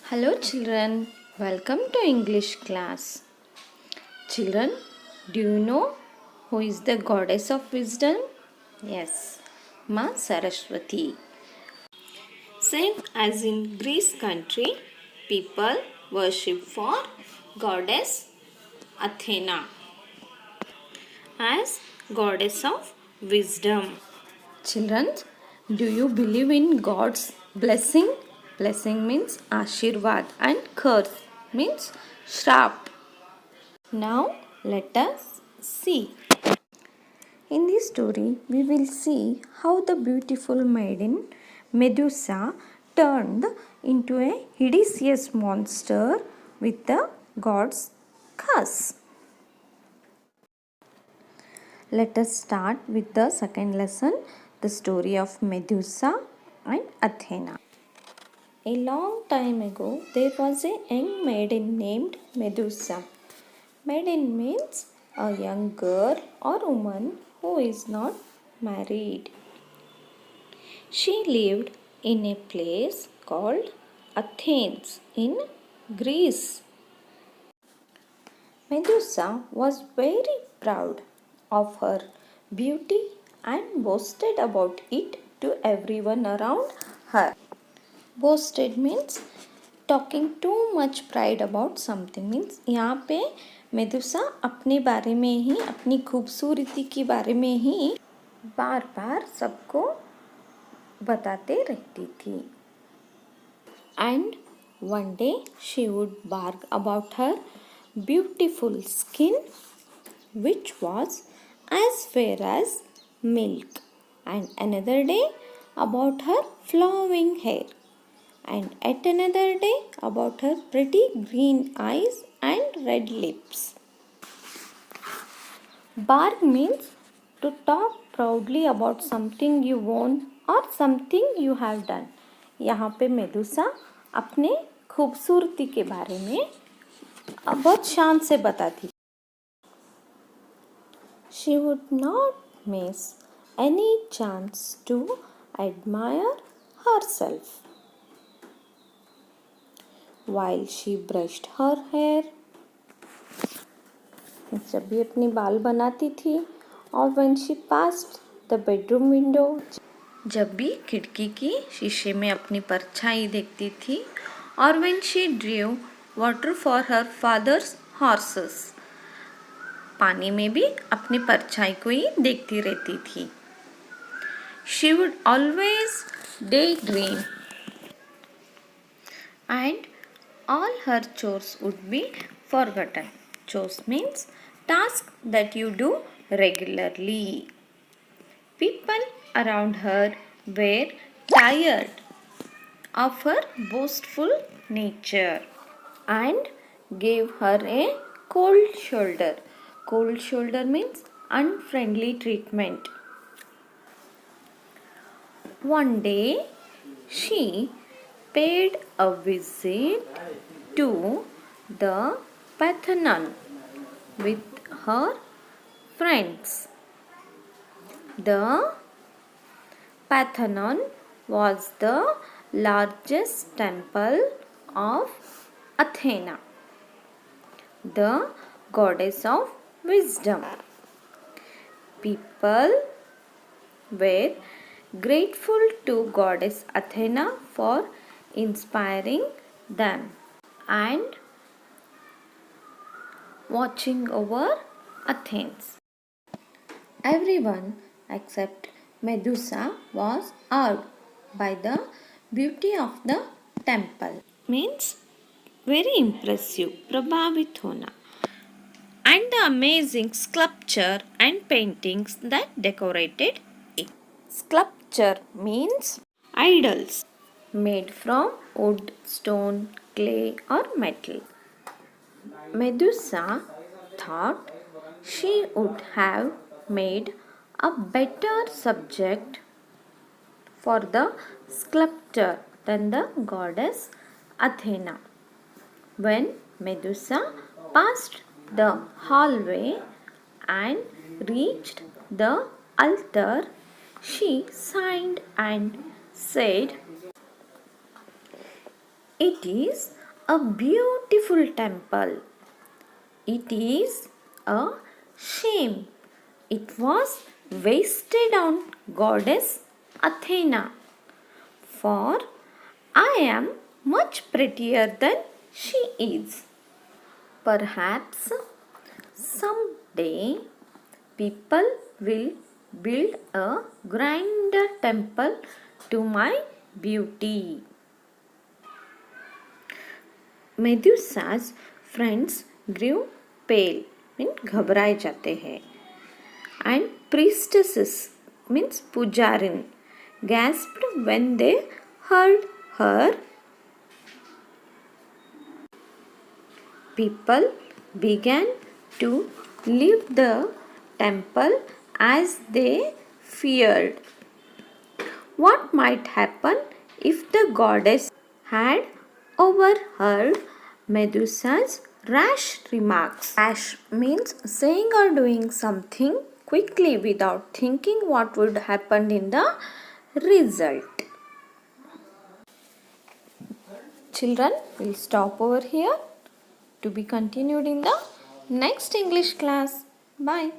Hello children, welcome to English class. Children, do you know who is the goddess of wisdom? Yes, Ma Saraswati. Same as in Greece country, people worship for goddess Athena as goddess of wisdom. Children, do you believe in God's blessing? Blessing means Ashirvad and curse means Shrap. Now let us see. In this story, we will see how the beautiful maiden Medusa turned into a hideous monster with the god's curse. Let us start with the second lesson, the story of Medusa and Athena. A long time ago, there was a young maiden named Medusa. Maiden means a young girl or woman who is not married. She lived in a place called Athens in Greece. Medusa was very proud of her beauty and boasted about it to everyone around her. Boasted means talking too much pride about something means यहाँ पे मेदुसा अपने बारे में ही अपनी खूबसूरती के बारे में ही बार बार सबको बताते रहती थी. And one day she would brag about her beautiful skin which was as fair as milk, and another day about her flowing hair, and at another day about her pretty green eyes and red lips. Bark means to talk proudly about something you own or something you have done. यहाँ पे मेदुसा अपने खूबसूरती के बारे में बहुत शान से बताती. She would not miss any chance to admire herself. While she brushed her hair, जब भी अपनी बाल बनाती थी, और when she passed the bedroom window, जब भी खिड़की की शीशे में अपनी परछाई देखती थी, और when she drew water for her father's horses, पानी में भी अपनी परछाई को ही देखती रहती थी. She would always daydream and all her chores would be forgotten. Chores means tasks that you do regularly. People around her were tired of her boastful nature and gave her a cold shoulder. Cold shoulder means unfriendly treatment. One day, she paid a visit to the Parthenon with her friends. The Parthenon was the largest temple of Athena, the goddess of wisdom. People were grateful to goddess Athena for inspiring them and watching over Athens. Everyone except Medusa was awed by the beauty of the temple. Means very impressive, प्रभावित होना, and the amazing sculpture and paintings that decorated it. Sculpture means idols made from wood, stone, clay, or metal. Medusa thought she would have made a better subject for the sculptor than the goddess Athena. When Medusa passed the hallway and reached the altar, she sighed and said, It is a beautiful temple. It is a shame it was wasted on goddess Athena, for I am much prettier than she is. Perhaps someday people will build a grander temple to my beauty. Medusa's friends grew pale, means घबराए जाते हैं, and priestesses means pujarin gasped when they heard her. People began to leave the temple as they feared what might happen if the goddess had overheard Medusa's rash remarks. Rash means saying or doing something quickly without thinking what would happen in the result. Children, we'll stop over here to be continued in the next English class. Bye.